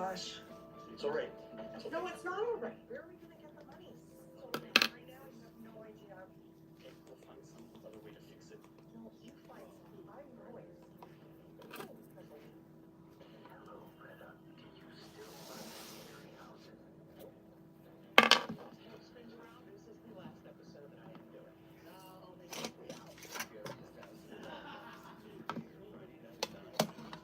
gosh. It's all right. No, it's not all right. Where are we going to get the money? So right now, you have no idea. Okay, we'll find some other way to fix it. No, you find some. I'm going. Hello, Greta. Do you still love scary houses? Springs around. This is the last episode that I am doing. No, they took me out. Scariest house in the world. Friday night,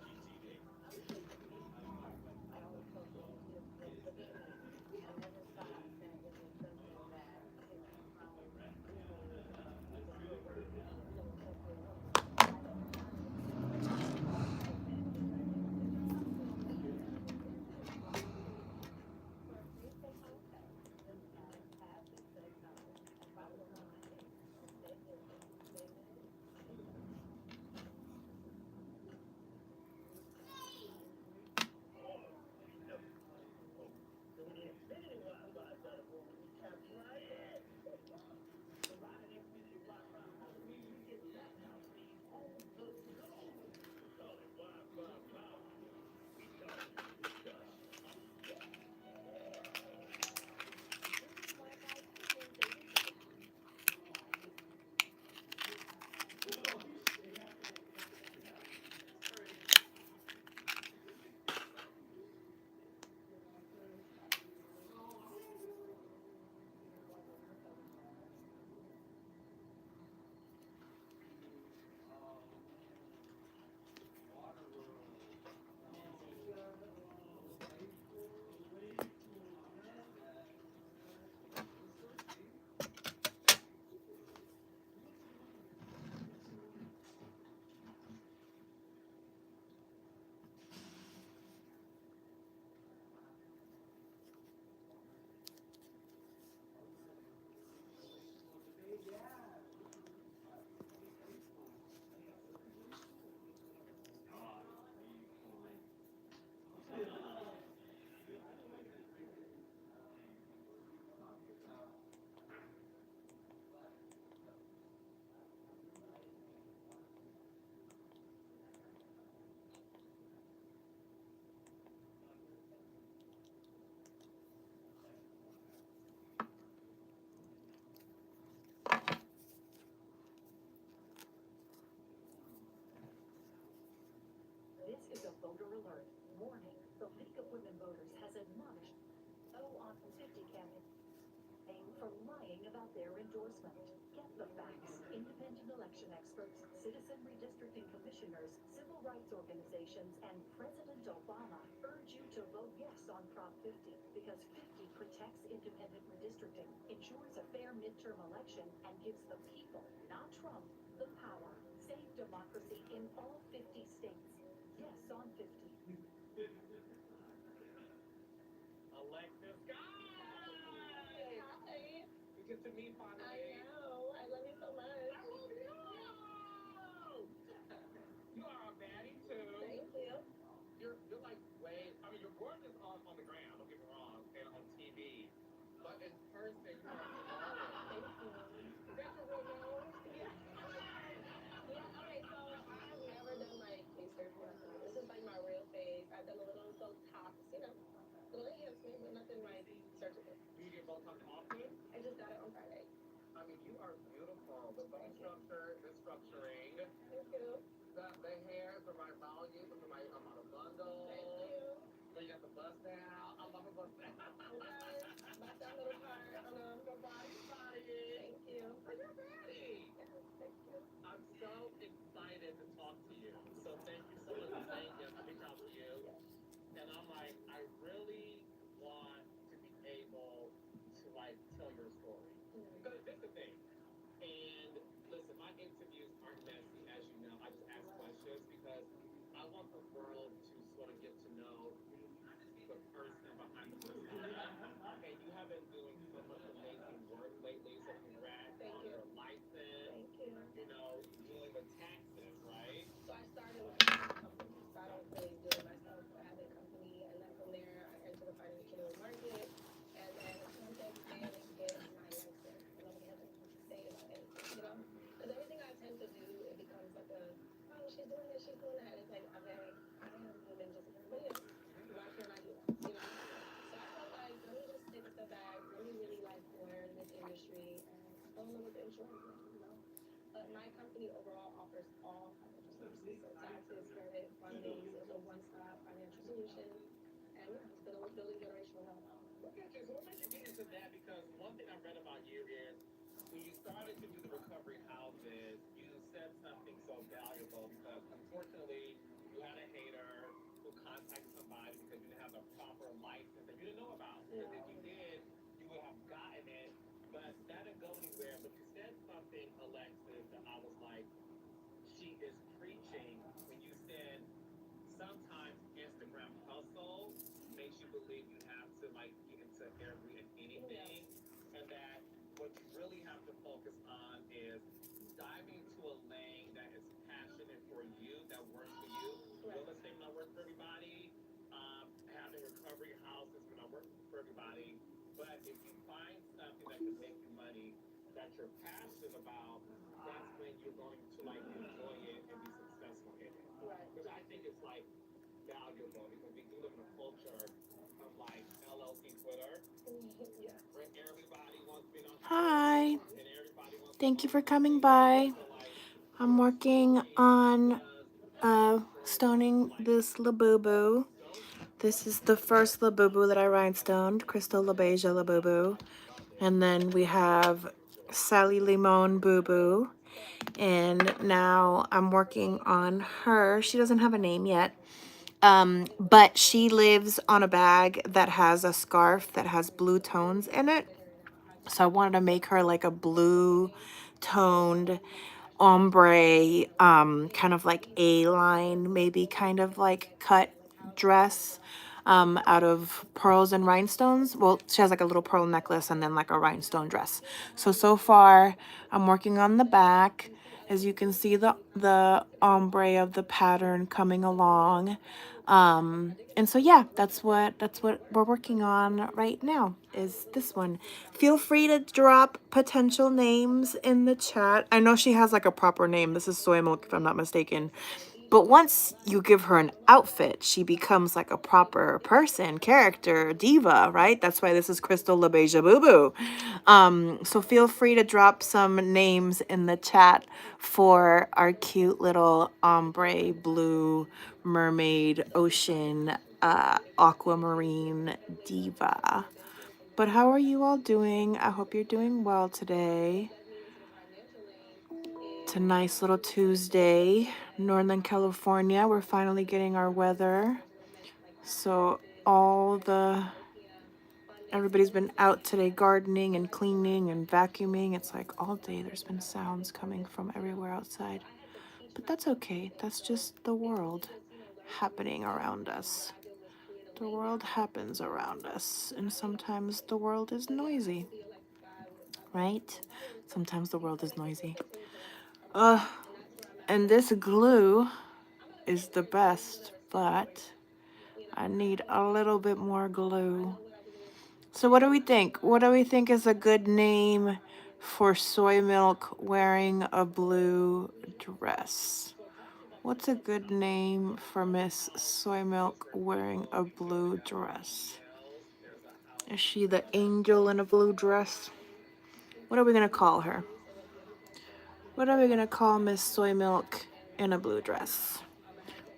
9 HGTV. I always told you, just look at me. I never thought that it was something that could be from people that you were inappropriate with. I never thought it was like that because it was just something that this is wrong. For a recent hometown, this past it says no. I probably don't know my name. They did it. They did it. This is a voter alert. Warning, the League of Women Voters has admonished on 50 campaign for lying about their endorsement. Get the facts. Independent election experts, citizen redistricting commissioners, civil rights organizations, and President Obama urge you to vote yes on Prop 50 because 50 protects independent redistricting, ensures a fair midterm election, and gives the people, not Trump, the power. Save democracy in all 50 states. Yes on 50. Alexis, guys! Hi. We get to meet finally. I know. I love you so much. I love you! You are a baddie too. Thank you. You're like way. I mean, you're gorgeous on the gram. Don't get me wrong, and on TV, but in person, you are flawless. Thank you. Is that your real nose? Yeah. Yeah, okay, so I have never done like research for myself. This is like my real face. I've done a little Botox, little enhancement, but nothing like surgical. Do you get Botox often? I just got it on Friday. I mean, you are beautiful. The bone structure, the structuring, Thank you. the hair is the right volume, it's the right amount of bundle. Thank you. So you got the bust down. I love a bust down. Okay. Bust that little part on The body. Thank you. Oh, you're ready. Yes, thank you. I'm so excited to talk to you. So thank you so much for saying yes. I reached out to you. And I'm like, I really want to be able to like tell your story. Because this is the thing. And listen, my interviews aren't messy, as you know. I just ask questions because I want the world to sort of get to know the person behind the persona. And you have been doing so much amazing work lately. So congrats Thank on you. your license. Thank you. Dealing with taxes, right? So I started with a company. So I don't really do it myself. I have a company, and then from there I entered the financial market, and then the context there to get my license. And I'm going to have to say about anything, Because everything I tend to do, it becomes don't know what the insurance is. But my company overall offers all financial services, so taxes, credit, funding, it's a one-stop financial solution, and yeah, it's been building generational wealth. Look at you. So what made you get into that? Because one thing I read about you is when you started to do the recovery houses, you said something so valuable because unfortunately you had a hater who contacted somebody because you didn't have the proper license that you didn't know about. Because if you did, you would have gotten it, but that didn't go anywhere. But you said something, Alexis, that I was like, she is preaching when you said sometimes Instagram hustle makes you believe you have to like get into every and anything, and that what you really have to focus on is diving into a lane that is passionate for you, that works for you. Real estate may not work for everybody. Having recovery houses may not work for everybody. But if you find something that can make you money that you're passionate about, that's when you're going to like enjoy it and be successful in it. Right. Which I think is like valuable because we do live in a culture of like LLC Twitter Yeah. where everybody wants to be on Hi, and everybody wants to thank you own for coming something. by. So like I'm you're working showing on because every story stoning like this Labubu. This is the first Labubu that I rhinestoned, Crystal LaBeija Labubu. And then we have Sally Limon Boo Boo. And now I'm working on her. She doesn't have a name yet. But she lives on a bag that has a scarf that has blue tones in it. So I wanted to make her like a blue toned ombre, kind of like A-line, maybe kind of like cut dress, out of pearls and rhinestones. Well, she has like a little pearl necklace and then like a rhinestone dress. So far I'm working on the back. As you can see, the ombre of the pattern coming along. And so yeah, that's what we're working on right now, is this one. Feel free to drop potential names in the chat. I know she has like a proper name. This is Soy Milk, if I'm not mistaken. But once you give her an outfit, she becomes like a proper person, character, diva, right? That's why this is Crystal LaBeija Boo Boo. So feel free to drop some names in the chat for our cute little ombre blue mermaid ocean aquamarine diva. But how are you all doing? I hope you're doing well today. It's a nice little Tuesday, Northern California. We're finally getting our weather. So everybody's been out today gardening and cleaning and vacuuming. It's like all day there's been sounds coming from everywhere outside. But that's okay. That's just the world happening around us. The world happens around us, and sometimes the world is noisy, right? Sometimes the world is noisy. And this glue is the best, but I need a little bit more glue. So what do we think? What do we think is a good name for Soy Milk wearing a blue dress? What's a good name for Miss Soy Milk wearing a blue dress? Is she the angel in a blue dress? What are we gonna call her? What are we gonna call Miss Soy Milk in a blue dress?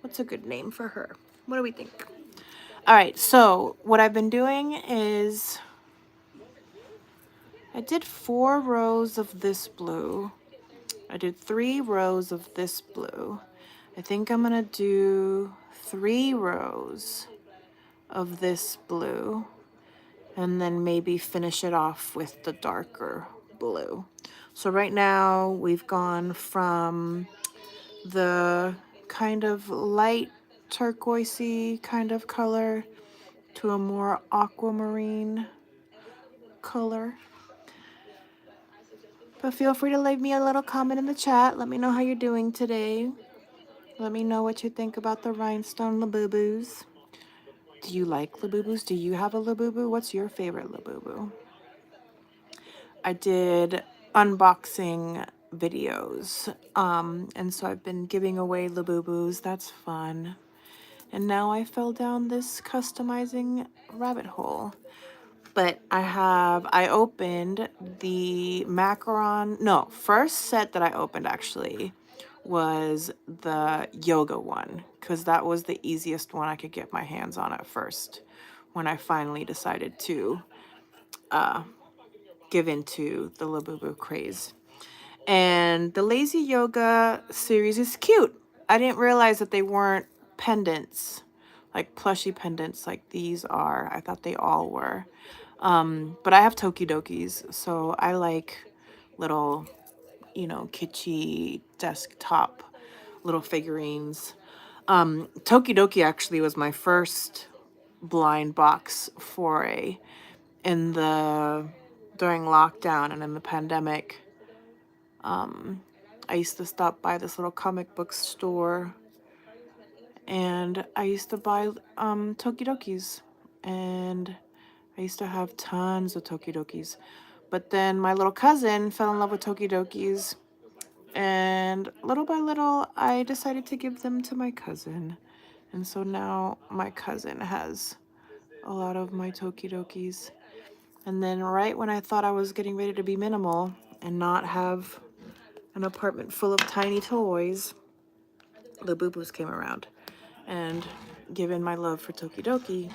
What's a good name for her? What do we think? All right, so what I've been doing is I did 4 rows of this blue. I did 3 rows of this blue. I think I'm gonna do 3 rows of this blue and then maybe finish it off with the darker blue. So right now we've gone from the kind of light turquoisey kind of color to a more aquamarine color. But feel free to leave me a little comment in the chat. Let me know how you're doing today. Let me know what you think about the rhinestone Labubus. Do you like Labubus? Do you have a Labubu? What's your favorite Labubu? I did unboxing videos, and so I've been giving away Labubus. That's fun. And now I fell down this customizing rabbit hole. But I opened the macaron. No, first set that I opened actually was the yoga one, because that was the easiest one I could get my hands on at first when I finally decided to uh, give into the Labubu craze. And the Lazy Yoga series is cute. I didn't realize that they weren't pendants, like plushy pendants like these are. I thought they all were. But I have Tokidokis, so I like little, kitschy desktop little figurines. Tokidoki actually was my first blind box foray in during lockdown and in the pandemic. I used to stop by this little comic book store, and I used to buy Tokidokis, and I used to have tons of Tokidokis. But then my little cousin fell in love with Tokidokis, and little by little, I decided to give them to my cousin. And so now my cousin has a lot of my Tokidokis. And then right when I thought I was getting ready to be minimal and not have an apartment full of tiny toys, Labubus came around. And given my love for Tokidoki,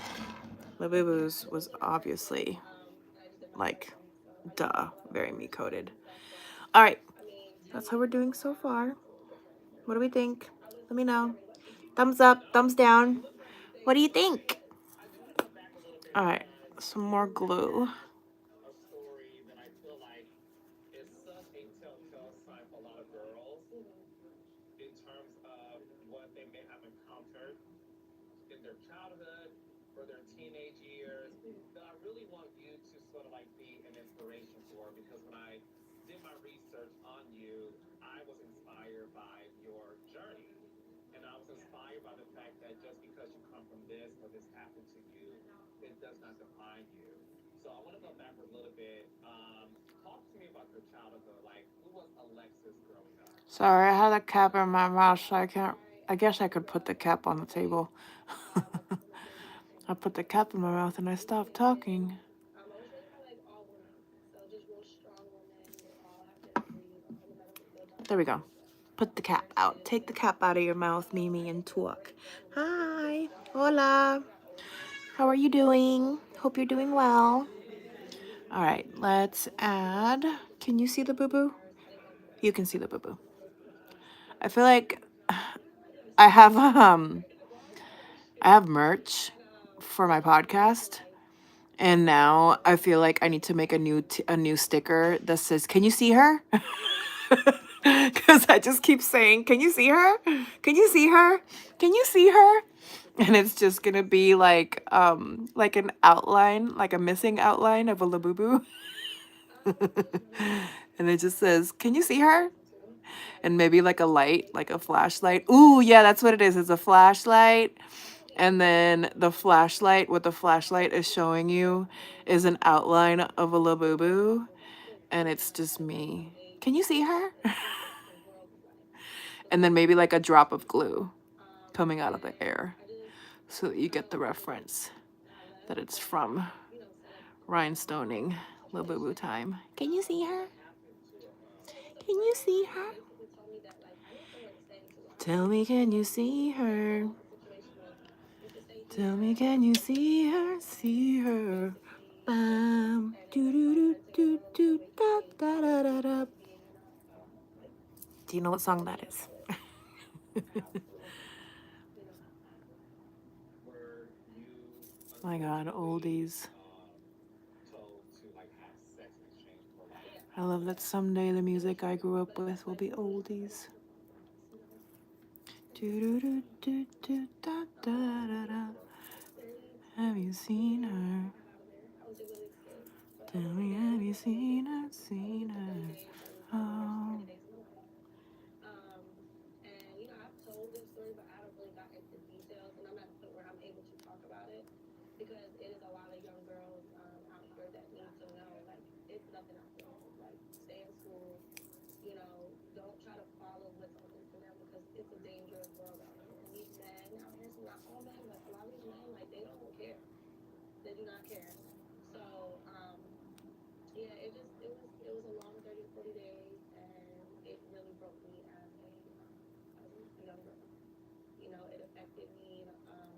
Labubus was obviously, like, duh, very me-coded. All right, that's how we're doing so far. What do we think? Let me know. Thumbs up, thumbs down. What do you think? All right, some more glue. A story that I feel like is such a telltale sign for a lot of girls in terms of what they may have encountered in their childhood or their teenage years, that I really want you to sort of like be an inspiration for, because when I did my research on you, I was inspired by your journey. And I was inspired by the fact that just because you come from this or this happened to you, it does not define you. So I want to go backwards a little bit. Talk to me about your childhood. Like, who was Alexis growing up? Sorry, I had a cap in my mouth, so I guess I could put the cap on the table. I put the cap in my mouth and I stopped talking. There we go. Put the cap out. Take the cap out of your mouth, Mimi, and talk. Hi. Hola. How are you doing? Hope you're doing well. All right, let's add. Can you see the boo-boo? You can see the boo-boo. I feel like I have merch for my podcast, and now I feel like I need to make a new sticker that says, "Can you see her?" Because I just keep saying, "Can you see her? Can you see her? Can you see her?" And it's just gonna be like an outline, like a missing outline of a Labubu. And it just says, "Can you see her?" And maybe like a light, like a flashlight. Ooh, yeah, that's what it is. It's a flashlight. And then the flashlight, what the flashlight is showing you is an outline of a Labubu. And it's just me. Can you see her? And then maybe like a drop of glue coming out of the air, so that you get the reference that it's from Rhinestoning, Labubu time. Can you see her? Can you see her? Tell me, can you see her? Tell me, can you see her? See her. Bam. Do do do do do da da da da da. Do you know what song that is? Were you My God, oldies. told to like have sex in exchange for like? I love that someday the music I grew up with will be oldies. Do do do do do da da da da. Have you seen her? Tell me, have you seen her? Seen her? Oh. yeah, it was a long 30 to 40 days, and it really broke me as a young girl. You know, it affected me in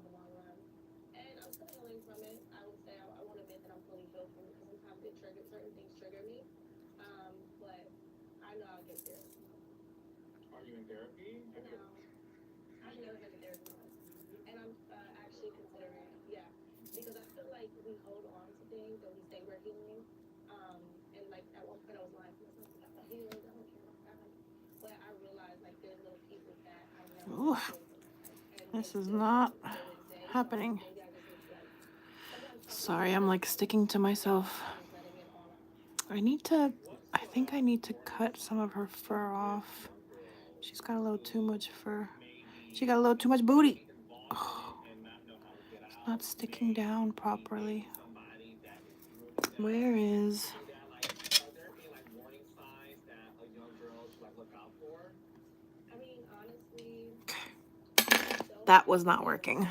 the long run. And I'm still healing from it. I would say I won't admit that I'm fully healed from it because sometimes certain things trigger me. But I know I'll get there. Are you in therapy? No, I've never been to therapy once. And I'm actually considering, yeah, because I feel like we hold on to things and we say we're healing. And like at one point I was lying to myself, like, I'm not healed, I don't care about God. But I realized like there's little pieces that I never Ooh, experienced in my life. And this they is still not come day to day. So happening. maybe I just need to like sometimes talk to Sorry, myself I'm more like sticking to myself. and just letting it all out. I think I need to cut some of her fur off. She's got a little too much fur. She got a little too much booty. Oh, it's not sticking down properly. Where is... Are there any like warning signs that a young girl should like look out for? I mean, honestly, That was not working. I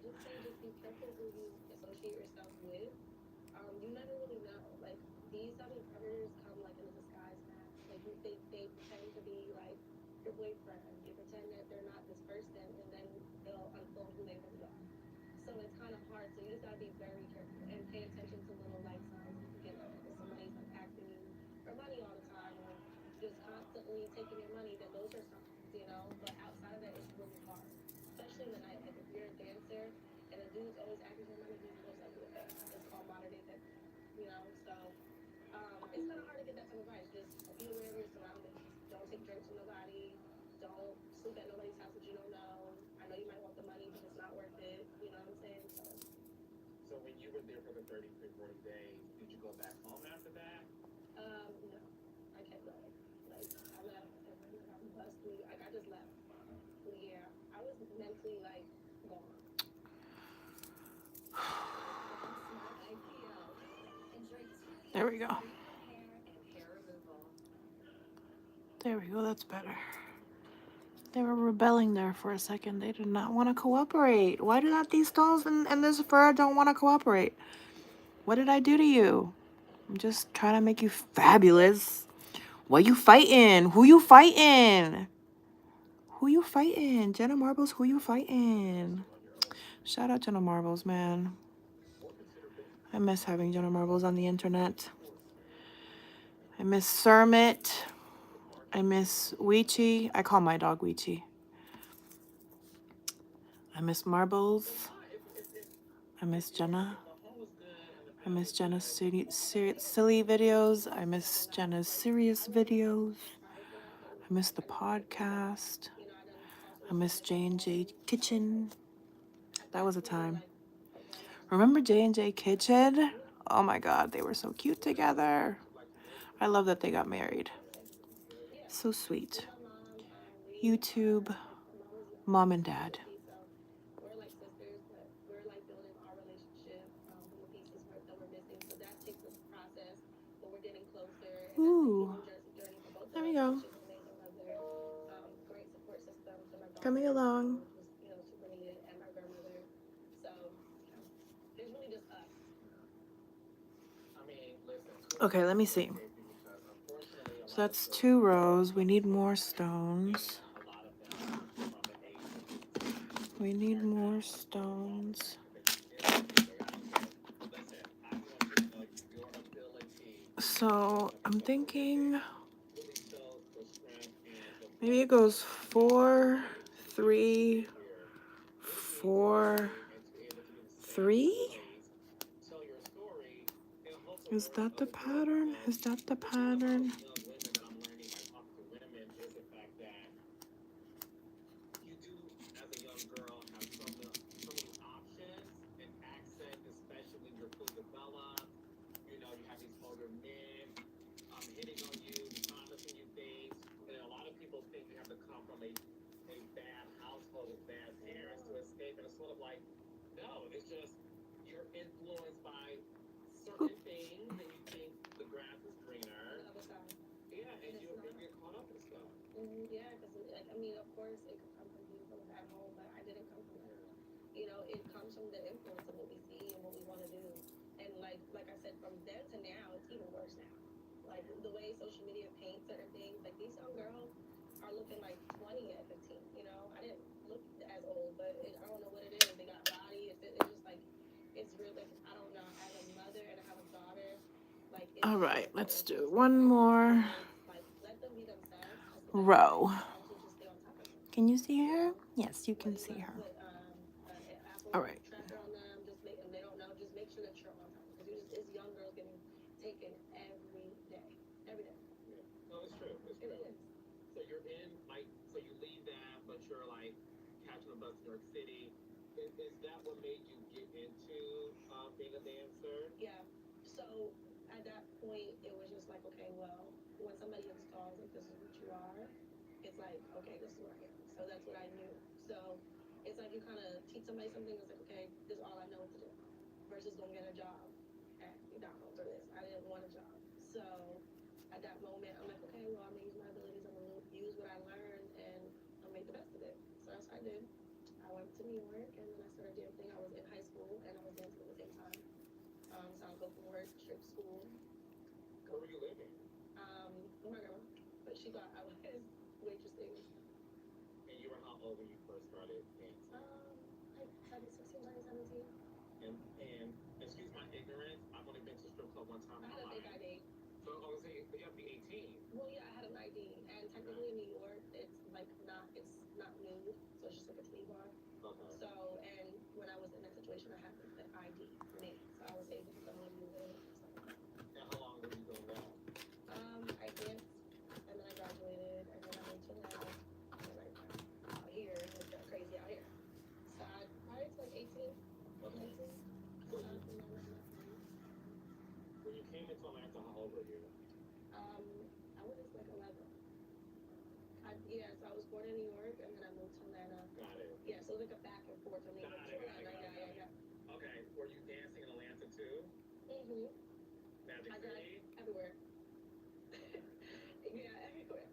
just say just be careful who you associate yourself with. You never really know. Like these type of predators come like in a disguise mask. Like they pretend to be like your boyfriend. They pretend that they're not this person, and then they'll unfold who they really are. So it's kind of hard. So you just gotta be very careful and pay attention to little light signs at the beginning. If somebody's like asking you for money all the time or just constantly taking your money, then those are signs, you know. But outside of that, it's really hard, especially in the night. Like if you're a dancer and a dude's always asking for money, he's most likely a pedophile. It's called modern day pedophile, you know. So it's kind of hard to get that type of advice. Just be aware of your surroundings. Don't take drinks from nobody. Don't sleep at nobody's house that you don't know. I know you might want the money, but it's not worth it. You know what I'm saying? So when you were there for the 30 to 40 days, did you go back home after that? No, I kept going. Like I left and then I bust me. Like I just left. Yeah, I was mentally like gone. There we go. There we go, that's better. They were rebelling there for a second. They did not want to cooperate. Why do not these stones and this fur don't want to cooperate? What did I do to you? I'm just trying to make you fabulous. What you fighting? Who you fighting? Who you fighting? Jenna Marbles, who you fighting? Shout out Jenna Marbles, man. I miss having Jenna Marbles on the internet. I miss Sermit. I miss Weechie. I call my dog Weechie. I miss Marbles. I miss Jenna. I miss Jenna's silly videos. I miss Jenna's serious videos. I miss the podcast. I miss J&J Kitchen. That was a time. Remember J&J Kitchen? Oh my God, they were so cute together. I love that they got married. So sweet. YouTube, mom and dad. We're like sisters, but we're like building our relationship from the pieces that we're missing. So that takes a process, but we're getting closer. And Ooh. that's a healing journey for both of There us. we go. She's an amazing mother, great support system for my daughter. Coming along. Who's, you know, super needed, and my grandmother. So it's really just us. I mean, listen. Okay, let me see. So that's 2 rows. We need more stones. We need more stones. So I'm thinking maybe it goes 4, 3, 4, 3. Is that the pattern? Is that the pattern? Influenced by certain things, and you think the grass is greener. The other side. Yeah, and you get caught up in stuff. Yeah, because like, I mean, of course, it could come from being from a bad home, but I didn't come from that. You know, it comes from the influence of what we see and what we want to do. And like like I said, from then to now, it's even worse now. Like the way social media paints certain things, like these young girls are looking like 20 at 15. You know, I didn't look as old, but I don't know what it is. They got body. It's just like it's real. Like I don't know. As a mother and I have a daughter, like it's All right, just let's it's do just one crazy. more So like let them be themselves. But row. also just stay on top of them. Can you see You her? know, Yes, you can whether you see gotta her. put an Apple All right. tracker on them, just make and they don't know, just make sure that you're on top because it's young girls getting taken every day, every day. Yeah. No, it's true. It's It true. is. So you're in, like, so you leave that, but you're like catching a bus to New York City. Is that what made you get into being a dancer? Yeah. So at that point, it was just like, okay, well, when somebody installs like this is what you are, it's like, okay, this is what I am. So that's what I knew. So it's like you kind of teach somebody something. It's like, okay, this is all I know what to do, versus going to get a job at McDonald's or this. I didn't want a job. So at that moment, I'm like, okay, well, I'm gonna use my abilities. I'm gonna use what I learned, and I'll make the best of it. So that's what I did. I went to New York, and then I started dancing. I was in high school, and I was dancing at the same time. So I would go from work straight to school. Where were you living? With my grandma, but she thought I was waitressing. And you were how old when you first started dancing? Like 16, 17. And excuse my ignorance, I've only been to strip club one time I in had my a fake life. ID. So I was saying, you have to be 18. Well, yeah, I had an ID, and technically in New York, it's not nude, so it's just like a titty bar. Okay. So, and when I was in that situation, I had the ID made, so I was able to go and use it and stuff like that. And how long were you doing that? I danced, and then I graduated, and then I moved to Atlanta, and then I out here, and it's got crazy out here. So I probably to like 18, Okay. 19. So when you came into Atlanta, how old were you? I was like 11. So I was born in New York, and then I moved to Atlanta. Got it. Yeah, so it was like a back and forth from New York to Atlanta. Yeah. Okay. Were you dancing in Atlanta too? Mhm. Magic I got City? everywhere. Yeah, everywhere.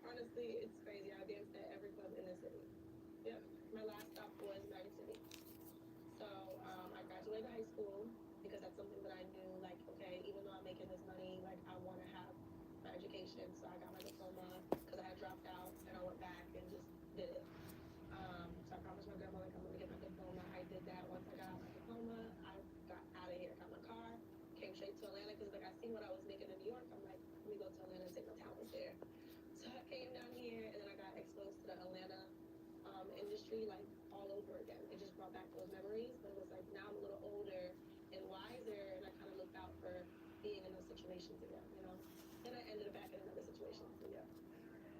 Honestly, it's crazy. I danced at every club in the city. Yep. My last stop was Magic City. So I graduated high school because that's something that I knew. Like, okay, even though I'm making this money, like I want to have my education. So I got my diploma because I had dropped out, and I went back and just did it. So I promised my grandma like I'm gonna get my diploma. I did that. Once I got my diploma, I got out of here, got my car, came straight to Atlanta because like I seen what I was making in New York. I'm like, let me go to Atlanta and take my talents there. So I came down here, and then I got exposed to the Atlanta industry like all over again. It just brought back those memories, but it was like now I'm a little older and wiser, and I kind of looked out for being in those situations again, you know. And I ended up back in another situation. So yeah.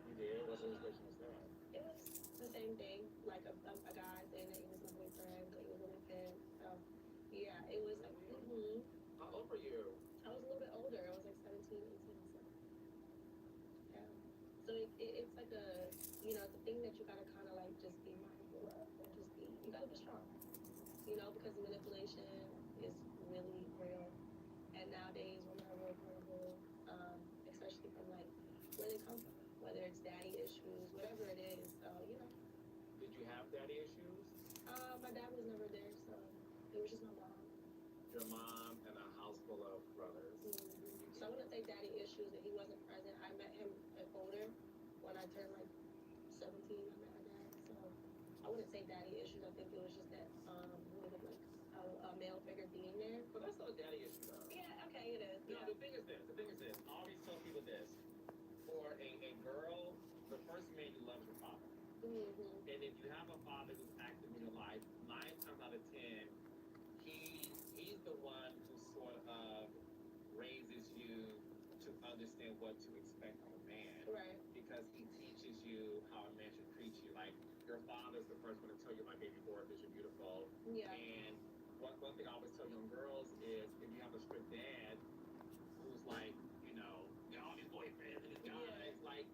You did? What situation was that? It was the same thing, like a guy saying that he was my boyfriend, that he was with him. So yeah, it was like, How old were you? I was a little bit older. I was like 17, 18. So yeah. So it's like it's a thing that you gotta kind of like just be mindful of, and just you gotta be strong, because manipulation is really real. And nowadays, women are real vulnerable, especially from like where they come from, whether it's daddy issues, whatever it is. So Did you have daddy issues? my dad was never there, so it was just my mom. Your mom and a house full of brothers. So I wouldn't say daddy issues that he wasn't present. I met him older when I turned like 17. I met my dad, so I wouldn't say daddy issues. I think it was just that really like a male figure being there. But that's not a daddy issue though. Yeah, okay, it is. No, Yeah. the thing is this. I always tell people this. For a girl, the first man you love is your father. Mm-hmm. And if you have a father who's active in your life, 9 times out of 10, he's the one who sort of raises you to understand what to expect from a man. Right. Because he teaches you how a man should treat you. Like, your father's the first one to tell you, my baby boy, that you're beautiful. Yeah. And one thing I always tell young girls is, if you have a strict dad who's like, all these boyfriends and these guys, like,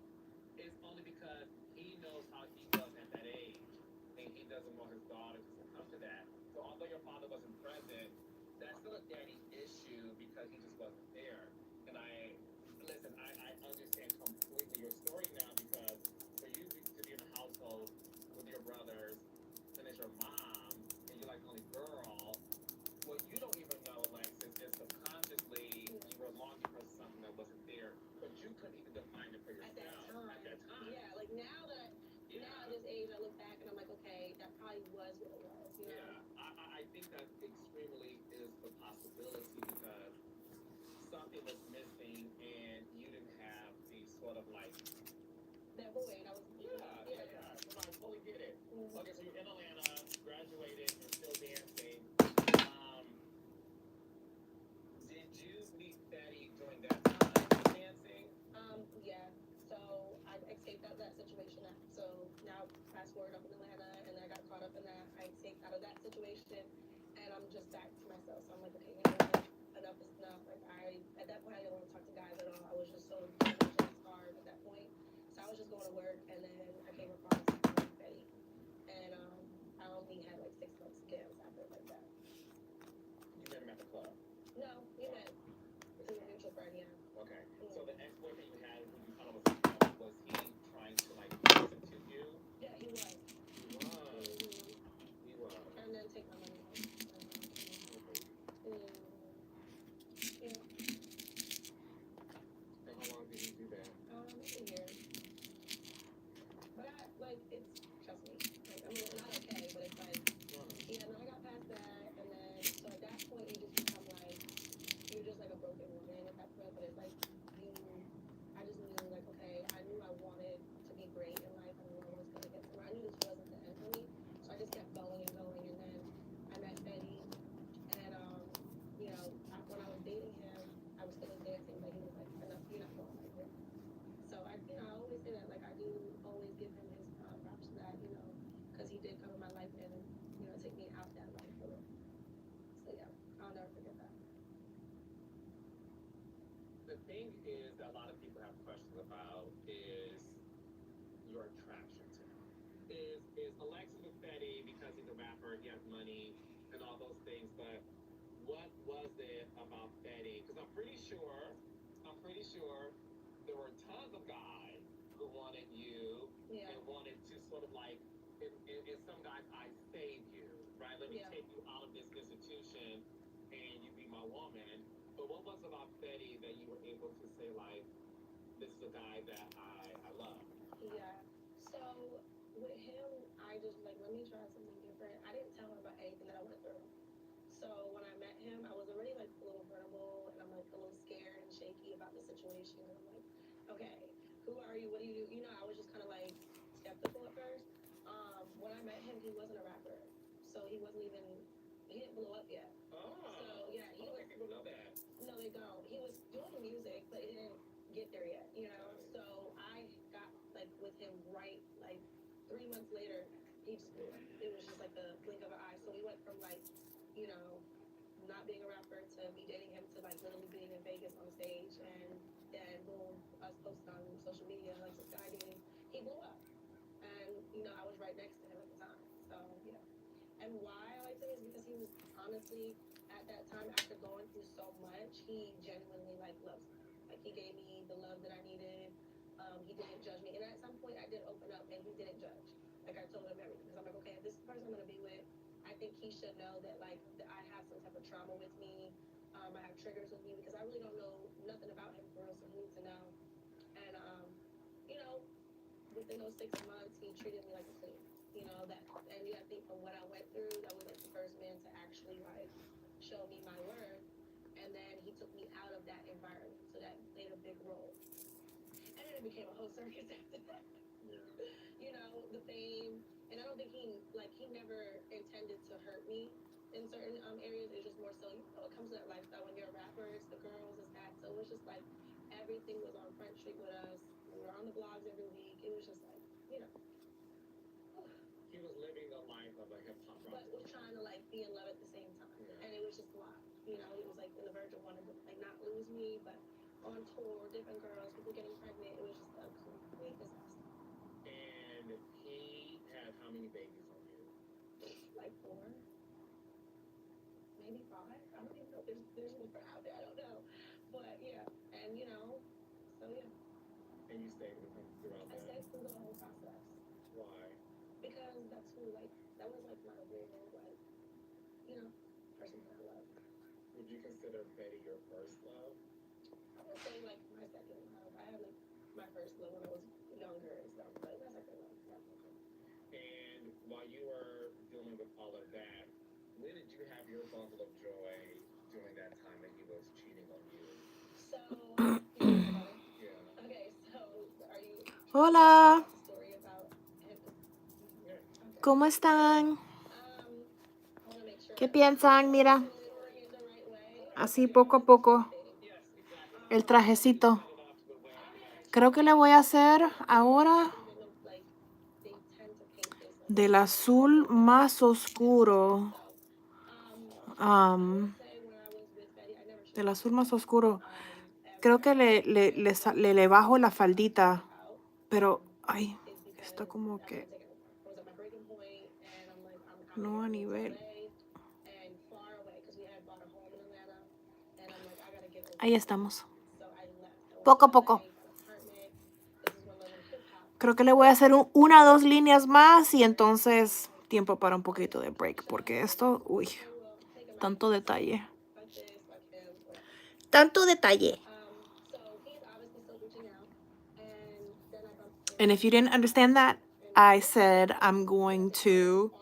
it's only because he knows how he was at that age, and he doesn't want his daughter to succumb to that. So although your father wasn't present, that's still a daddy issue because he just wasn't there. And I understand completely your story now, because for you to be in a household with your brothers, and it's your mom, and you're like the only girl, what you don't even know, Alexis, is the responsibility because something was missing and you didn't have the sort of like That void, I was. No, I totally get it. Mhm. Okay, so you're in Atlanta, graduated, you're still dancing. Did you meet Betty during that time dancing? Yeah. So I escaped out of that situation. So now fast forward up in Atlanta, and I got caught up in that. I escaped out of that situation, and I'm just back to myself. So I'm like, okay, you know what? Enough is enough. Like at that point, I didn't want to talk to guys at all. I was just so scarred at that point. So I was just going to work, and then I came across Betty, and I only had like 6 months scams after like that. You met him at the club. No, we met through a mutual friend. Yeah. Okay. So the ex-boyfriend you had, who you kind of was he trying to like listen to you? Yeah, he was. He was. He was. And then take my money home. Yeah. And how long did he do that? A year. But it's, trust me, like, I mean, it's not okay, but it's like, yeah, no, I got past that, and then, so at that point, you just become like, you're just like a broken woman at that point, but it's like, I just knew, like, okay, I knew I wanted to be great in life, I knew I was going to get somewhere, I knew this wasn't the end for me, so I just kept going and going, and then I met Betty, and, you know, when I was dating him, I was still dancing, but he was like, enough, you're not going like this. So I always say that, like, I do always give him his props for that, because he did come in my life and, take me out that life for real. So yeah, I'll never forget that. The thing is that a lot of people have questions about is your attraction to him. Is Alexis with Betty because he's a rapper, he has money, and all those things, but what was it about Betty? Because I'm pretty sure there were tons of guys who wanted you Yeah. and wanted to sort of like, in some guys' eyes, save you, right? Let me Yeah. take you out of this institution and you be my woman. But what was it about Betty that you were able to say, like, this is a guy that I love? Yeah. So with him, I just like, let me try something different. I didn't tell him about anything that I went through. So when I met him, I was already like a little vulnerable, and I'm like a little scared and shaky about the situation. And I'm like, okay, who are you? What do you do? I was just kind of like skeptical at first. When I met him, he wasn't a rapper, so he didn't blow up yet. Oh. So yeah, I don't think people know that. no, they don't. He was doing music, but it didn't get there yet. So I got like with him right like 3 months later, he just blew up. It was just like the blink of an eye. So we went from like, you know, not being a rapper to me dating him to like literally being in Vegas on stage, and then boom, us posting on social media like some guy dating. He blew up, and I was right next to him at the time. So yeah. And why I liked him is because he was honestly at that time, after going through so much, he genuinely like loves me. Like he gave me the love that I needed. He didn't judge me, and at some point I did open up, and he didn't judge. Like I told him everything, because I'm like, okay, if this is the person I'm gonna be with, I think he should know that like that I have some type of trauma with me. I have triggers with me, because I really don't know nothing about him for real, so he needs to know. And you know, within those 6 months, he treated me like a queen. And I think from what I went through, that was like the first man to actually like show me my worth. And then he took me out of that environment, so that played a big role. And then it became a whole circus after that. Yeah. The fame, and I don't think he never intended to hurt me in certain areas. It's just more so, it comes to that lifestyle when you're a rapper. It's the girls, it's that. So it was just like everything was on Front Street with us. We were on the blogs every week. It was just like, He was living the life of a hip hop but rapper. was trying to like be in love at the same time. Yeah. And it was just a lot. It was like on the verge of wanting to like not lose me, but on tour, different girls, people getting pregnant. It was just a complete disaster. And he had how many babies on you? Like 4, maybe 5. I don't even know if there's more out there. I don't know. But yeah, and so yeah. And you stayed with him throughout I that? stayed through the whole process. Why? Because that's who that was like my real person that I love. Would you consider Betty your first love? I would say like my second love. I had like my first love when I was younger and stuff, but my second love. And while you were dealing with all of that, when did you have your bundle of joy during that time that he was cheating on you. So, you know my brother? Yeah. Okay, so are you Hola. the story about him? Okay. ¿Cómo están? I want to make sure ¿Qué piensan? Mira, in the right way. así poco a poco. Yes, exactly. El trajecito. Set it off to the way I imagine. Creo que le voy a hacer ahora Like, they tend to paint this like del azul más oscuro. say when I was with Betty, I never showed Del azul más oscuro. ever Creo que le bajo la faldita. out Pero, ay, is because está como I que was at my breaking point and I'm like I'm no a out nivel. LA and far away because we had bought a home in Atlanta and I'm like I gotta get over Ahí estamos. so I left. I went Poco a to poco. LA, got an apartment. This is when Love and Hip Hop. Creo que le voy a hacer una o dos líneas más y entonces tiempo para un poquito de break. Porque esto, uy, tanto detalle. Fuck this, fuck him, whatever. Tanto detalle. So he's obviously still reaching out and then I bumped And if you didn't understand that, I said I'm going to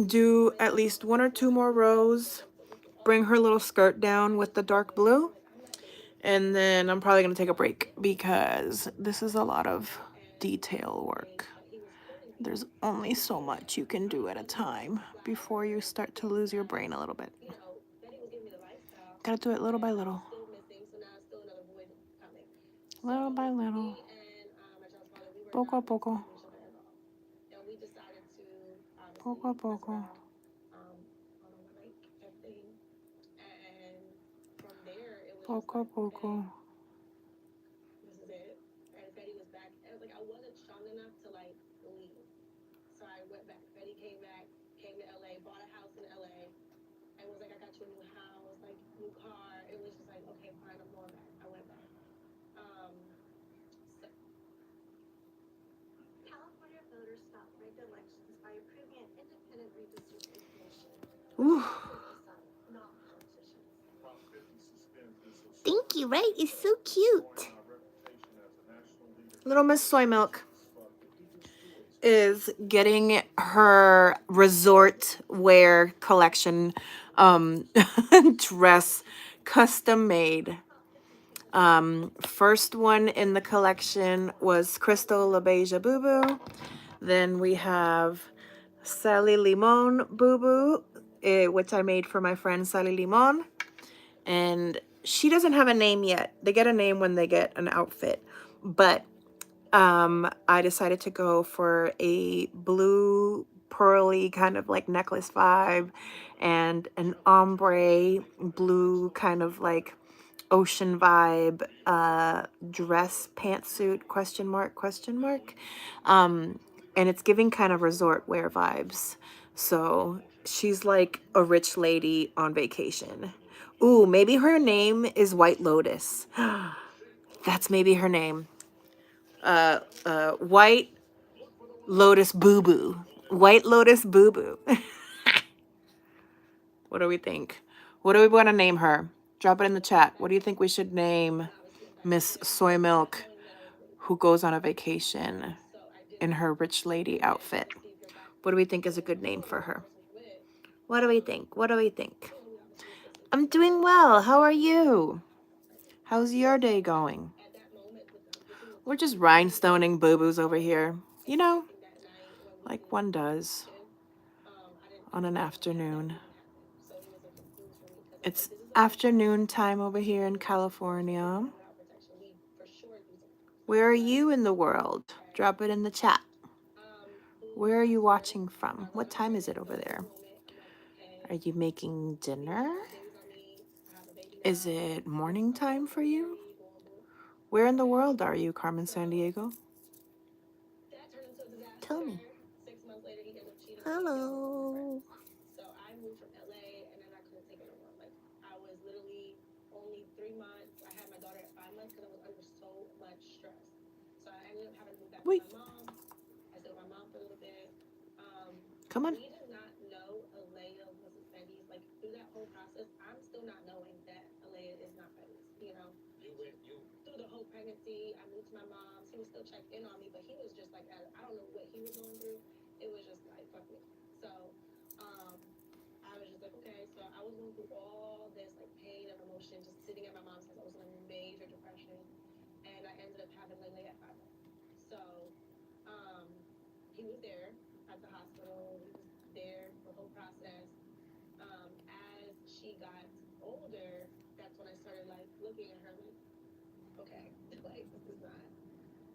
do at least 1 or 2 more rows, bring her little skirt down with the dark blue, and then I'm probably going to take a break because this is a lot of detail work. There's only so much you can do at a time before you start to lose your brain a little bit. Gotta do it little by little. Little by little. Poco a poco. And we decided to Poco a poco. on a like thing, and from there it was Poco a just like, poco. this is it. And Betty was back. And like I wasn't strong enough to like leave, so I went back. Betty came back, came to LA, bought a house in LA, and was like, I got you a new house, like new car. It was just like, okay, fine, I'm going back. I went back. California voters stopped rigged elections by approving an independent redistricting commission. Ooh. Focus on not politicians. Thank you, right? It's so cute. Little Miss Soy Milk is getting her resort wear collection dress custom made. First one in the collection was Crystal LaBeija Boo Boo. Then we have Sally Limon Boo Boo, which I made for my friend Sally Limon. And she doesn't have a name yet. They get a name when they get an outfit. But I decided to go for a blue pearly kind of like necklace vibe and an ombre blue kind of like ocean vibe dress pantsuit question mark. And it's giving kind of resort wear vibes. So she's like a rich lady on vacation. Ooh, maybe her name is White Lotus. That's maybe her name. White Lotus Boo Boo. White Lotus Boo Boo. What do we think? What do we want to name her? Drop it in the chat. What do you think we should name Miss Soy Milk, who goes on a vacation in her rich lady outfit? What do we think is a good name for her? What do we think? What do we think? I'm doing well. How are you? How's your day going? We're just rhinestoning boo-boos over here. You know, like one does on an afternoon. It's afternoon time over here in California. Where are you in the world? Drop it in the chat. Where are you watching from? What time is it over there? Are you making dinner? Is it morning time for you? Where in the world are you, Carmen Sandiego? Tell me. 6 months later, he ended up cheating. Hello. So I moved from LA and then I couldn't take it no more. Like I was literally only 3 months. I had my daughter at 5 months because I was under so much stress. So I ended up having to move back Wait. with my mom. I stayed with my mom for a little bit. Come on. We did not know Alea was Fendi. Like through that whole process, I'm still not knowing that Alea is not Fendi. You know. Through the whole pregnancy, I moved to my mom's. He would still check in on me, but he was just like, I don't know what he was going through. It was just like, fuck me. So, I was just like, okay. So I I was going through all this like pain and emotion, just sitting at my mom's house. I was in a major depression, and I ended up having Lele at 5 months. So, um, he was there at the hospital. He was there for the whole process. As she got older, that's when I started like looking at her like, okay, like this is not.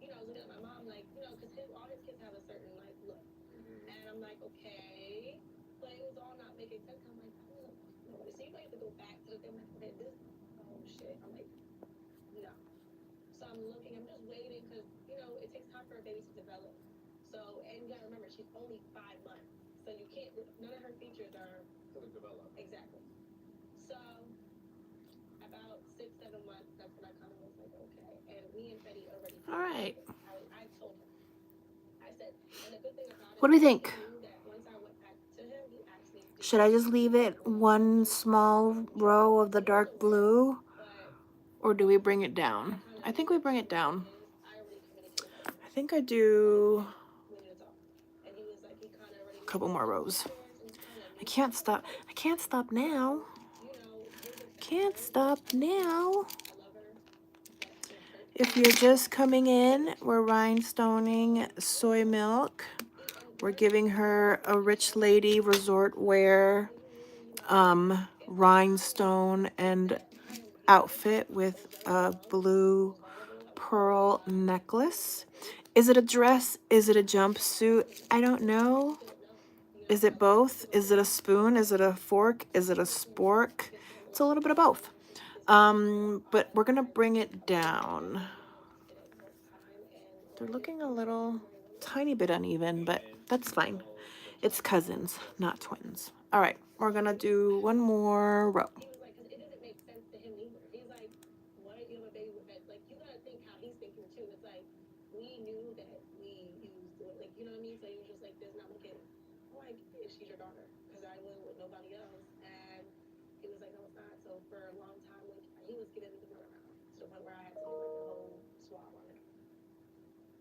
I was looking at my mom like, because all his kids have a certain like look, and I'm like, okay, but it was all not making sense. I'm like, I don't know. So you might have to go back to the thing. Like, okay, this, oh shit. I'm like, no. So I'm looking. I'm just waiting because it takes time for a baby to develop. So and you gotta remember, she's only 5 months, so you can't. None of her features are Fully developed. exactly. So about 6, 7 months, that's when I kind of was like, okay. And me and Freddie already. All right. I told him. I said, and the good thing about it. What do you think? He knew that once I went back to him, he asked me. Should I just leave it one small row of the dark blue, or do we bring it down? I think we bring it down. I think I do a couple more rows. I can't stop. I can't stop now. Can't stop now. If you're just coming in, we're rhinestoning soy milk. We're giving her a rich lady resort wear rhinestone and outfit with a blue pearl necklace. Is it a dress? Is it a jumpsuit? I don't know. Is it both? Is it a spoon? Is it a fork? Is it a spork? It's a little bit of both. But we're gonna bring it down. They're looking a little tiny bit uneven, but that's fine. It's cousins, not twins. All right, we're gonna do one more row. He was like, because it doesn't make sense to him either. He's like, why don't you have a baby with that? Like, you gotta think how he's thinking too. It's like, we knew that we used it. Like, you know what I mean? So he was just like, there's not a kid. I'm like, she's your daughter. Because I went with nobody else. And he was like, no, it's not. So for a long time, like, he was giving me the runaround to the point where I had to do like the whole swab on it.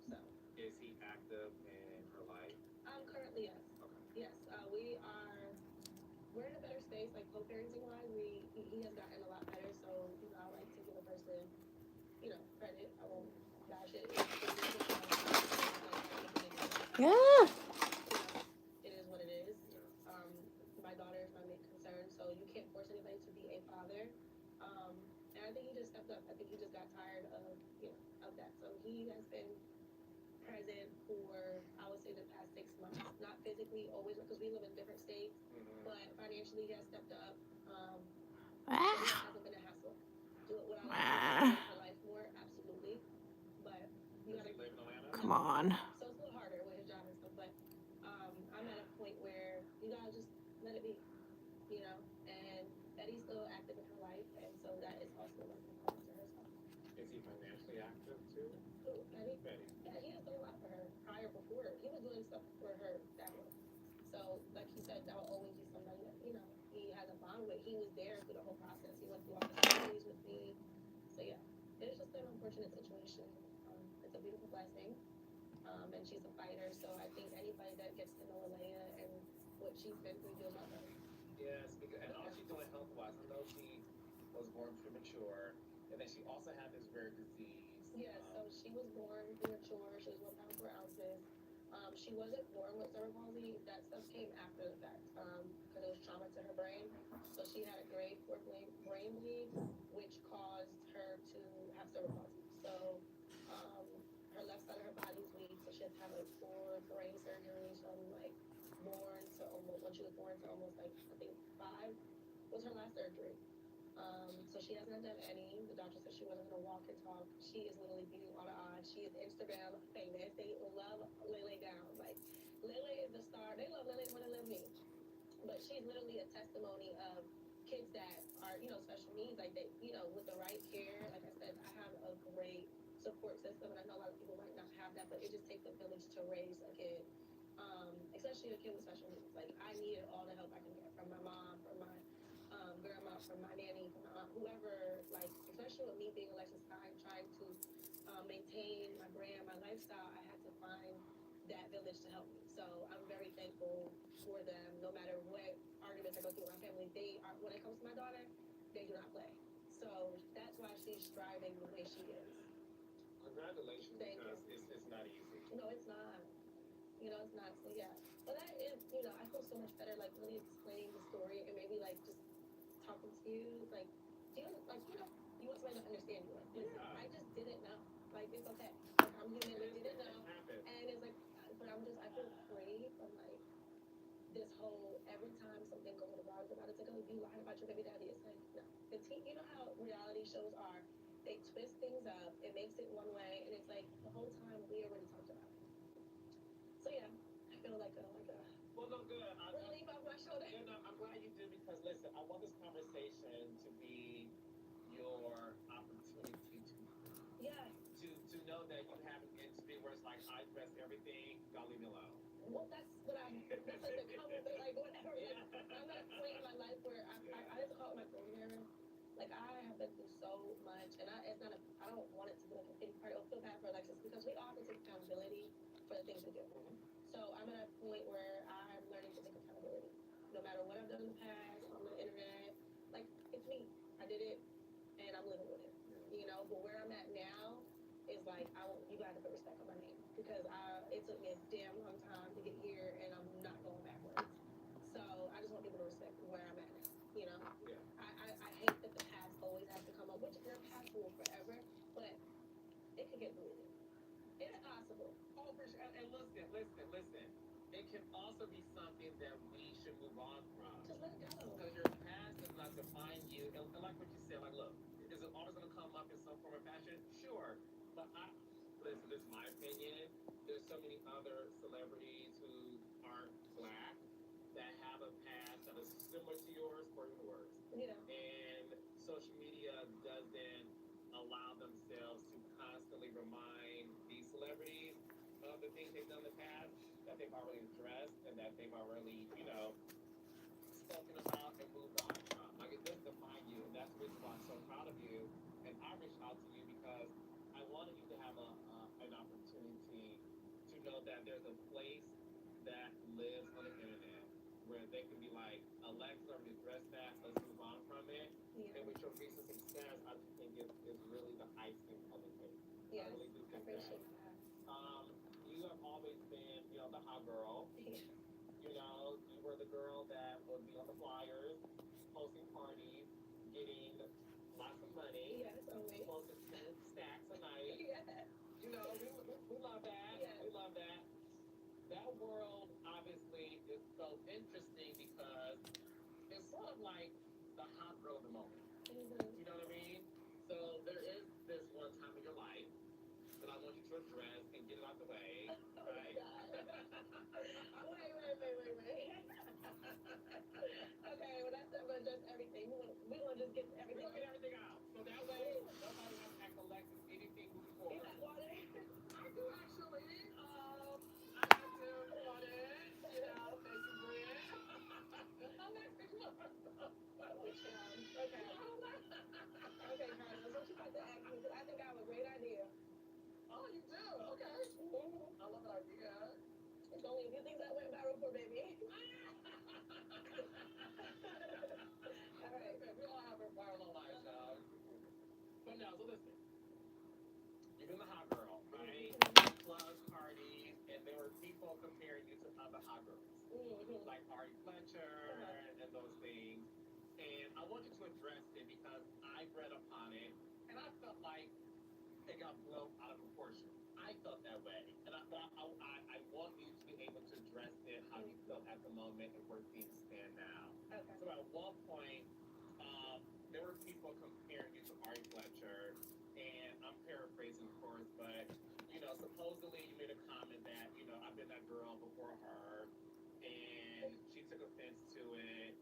So. Is he active in her life? Currently, yes. Okay. Yes, we're in a better space, like co-parenting wise. He has gotten a lot better, so I like to give a person, credit. I won't bash it. Yeah. It is what it is. My daughter is my main concern, so you can't force anybody to be a father. And I think he just stepped up. I think he just got tired of that. So he has been present for, I would say, the past 6 months. Not physically always, because we live in different states, but financially he has stepped up. So it hasn't been a hassle. Do it without her life more, absolutely. But you gotta live in Atlanta? Come on. So it's a little harder with his job and stuff, but I'm at a point where you gotta just let it be, and Betty's still active in her life, and so that is also like important to her stuff. Is he financially active too? Who, Betty? Betty. Yeah, he has done a lot for her prior before. He was doing stuff for her that way. So, like he said, that will always be somebody that, he has a bond with. He was there through the whole process. He went through all the ceremonies with me. So, yeah, it's just an unfortunate situation. It's a beautiful blessing. And she's a fighter. So, I think anybody that gets to know Alea and what she's been through, you'll love her. Yes, and all she's doing health-wise, I know she was born premature, and then she also had this rare disease. Yeah, so she was born premature. She was 1 pound 4 ounces. She wasn't born with cerebral palsy. That stuff came after the fact because it was trauma to her brain. So she had a grade 4 brain bleed, which caused her to have cerebral palsy. So her left side of her body is weak, so she had to have like 4 brain surgeries from like born to almost when she was born to almost like I think 5 was her last surgery. So she hasn't done any. The doctor said she wasn't going to walk and talk. She is literally beating all the odds. She is Instagram famous. They love Lele down. Like, Lele is the star. They love Lele more than they love me. But she's literally a testimony of kids that are, special needs. Like, they, with the right care. Like I said, I have a great support system. And I know a lot of people might not have that, but it just takes a village to raise a kid. Especially a kid with special needs. Like, I needed all the help I can get from my mom, from my grandma, from my nanny, from my aunt, whoever, like, especially with me being Alexis Stein, trying to maintain my brand, my lifestyle, I had to find that village to help me. So I'm very thankful for them, no matter what argument dynamics I go through with my family, they are, when it comes to my daughter, they do not play. So that's why she's striving the way she is. Congratulations, Thank you. because it's not easy. No, it's not. You know, it's not. So yeah. But that is, you know, I feel so much better like really explaining the story and maybe like just talking to you. Like, do you like, you know, you want somebody to understand you. Like, listen, Yeah. I just didn't know. Like, it's okay. Like, I'm human. I didn't know. It happens. And it's like, but I'm just, I feel free from like this whole, every time something goes wrong about it, it's like, oh, you lied about your baby daddy. It's like, no. You know how reality shows are, they twist things up, it makes it one way, and it's like, the whole time we already talked about it. So yeah, I feel like a Well, no, good. relief off my shoulder. You know, I'm glad you did because listen, I want this conversation to be your opportunity Yeah. to know that you have an intimacy where it's like I address everything, y'all leave me alone. Well, that's what that's like the common thing, like whatever. Like, I'm at a point in my life where I just call it my growth mirror. Like I have been through so much, and it's not I don't want it to be like a pity party or feel bad for Alexis because we all have to take accountability for the things we do. So I'm at a point where I'm learning to take accountability. No matter what I've done in the past, on the internet, like it's me. I did it, and I'm living with it. You know, but where I'm at now is like you gotta put respect on my name because it took me a damn long time to get here, and I'm not going backwards. So I just want people to respect where I'm at now. You know, Yeah. I hate that the past always has to come up, which their past will forever, but it could get deleted. It's possible. Oh, for sure. And listen. It can also be something that we should move on from. Just let it go. Because your past does not define you. And like what you said, like, look, is it always going to come up in some form or fashion? Sure. But listen, this is my opinion. There's so many other celebrities who aren't black that have a past that is similar to yours or even worse. Yeah. And social media doesn't allow themselves to constantly remind these celebrities of the things they've done in the past that they've already addressed and that they've already, spoken about and moved on from. Like it does define you, and that's the reason why I'm so proud of you. And I reached out to you because I wanted you to have an opportunity to know that there's a place that lives on the internet where they can be like, Alexa already addressed that, let's move on from it. Yeah. And with your recent success, I just think is really the icing on the cake. Yes. I really do I think appreciate that. that. You have always been, the hot girl. Yeah. You were the girl that would be on the flyers, hosting parties, getting lots of money, Yes, always. posting 10 stacks a night. Yeah. We love that. Yeah. We love that. That world obviously is so interesting because it's sort of like the hot girl of the moment. Mm-hmm. You know what I mean? So there is this one time in your life that I want you to address and get it out the way, Oh right? my God. Wait. Okay, well that's not gonna address everything. We wanna just get everything. We'll get everything out. So that way, nobody has to ask Alexis anything moving Is forward. that water? I do actually. I got to want it. Thank you, Brent. I'm not sure. Okay. Okay, Carlos, what you about to ask me? Because I think I have a great idea. Oh, you do? Okay. Mm-hmm. I love that idea. It's only a few things I went viral for, baby. All right. Okay, we all have our viral lives, y'all. But now, so listen. You've been the hot girl, right? Clubs, parties, and there were people comparing you to other hot girls. Mm-hmm. Like Ari Fletcher and those things. And I want you to address it because I read upon it and I felt like it got blown out of proportion. I felt that way. And I want you to be able to address it, how you felt at the moment and where things stand now. Okay. So at one point, there were people comparing you to Ari Fletcher, and I'm paraphrasing, of course, but, supposedly you made a comment that, I've been that girl before her, and she took offense to it,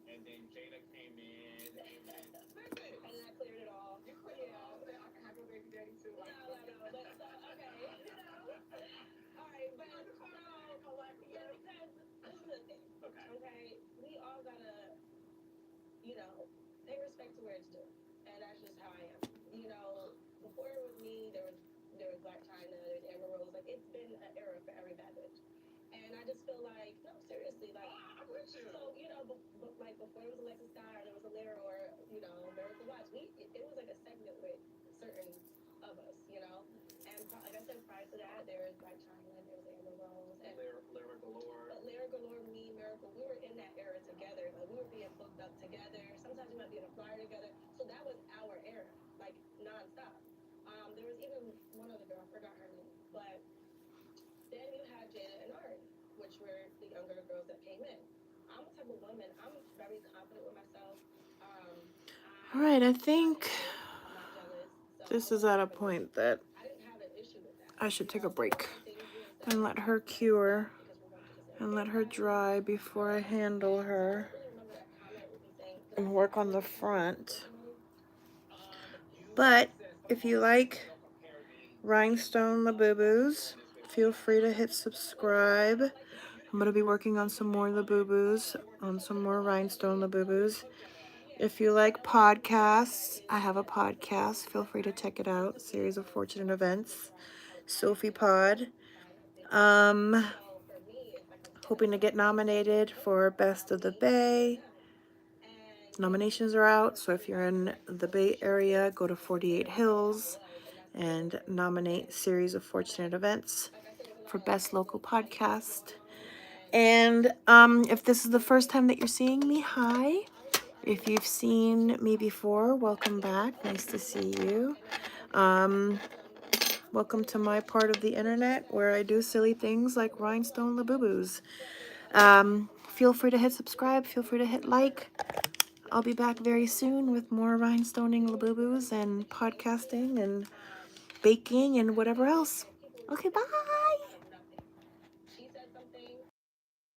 and then Jada came in, and then, listen, And then I cleared it all. you cleared it all, say, I can have your baby daddy too. No, but so, okay, All right, but yeah, because this is the thing. Okay. Okay, we all gotta, pay respect to where it's due, and that's just how I am. Before it was me, there was Black China, there's Amber Rose. Like it's been an era for every bad bitch, and I just feel like no, seriously, like I'm with you. so like before it was Alexis Star, there was a Lyra or, you know, Miracle Watch. It was like a segment with certain of us, you know. And like I said, prior to that, there was Black China, there was Amber Rose, and Lyra Galore. but Lyra Galore, me, Miracle, we were in that era together. Like we were being booked up together. Sometimes we might be in a flyer together. So that was our era, like nonstop. There was even one other girl, I forgot her name, but then you had Jada and Ari, which were the younger girls that came in. I'm the type of woman, I'm very confident with myself. All right, I think I'm not jealous. So this is at a point that I didn't have an issue with that. I should take a break and let her cure and let her dry before I handle her and work on the front. But if you like Rhinestone Labubus, feel free to hit subscribe. I'm going to be working on some more Labubus, on some more Rhinestone Labubus. If you like podcasts, I have a podcast. Feel free to check it out. Series of Fortunate Events. Sophie Pod. Hoping to get nominated for Best of the Bay. Nominations are out, so if you're in the Bay Area, go to 48 Hills and nominate Series of Fortunate Events for Best Local Podcast. And if this is the first time that you're seeing me, hi. If you've seen me before, welcome back. Nice to see you. Welcome to my part of the internet where I do silly things like Rhinestone Labubus. Feel free to hit subscribe. Feel free to hit like. I'll be back very soon with more Rhinestoning Labubus and podcasting and baking and whatever else. Okay, bye.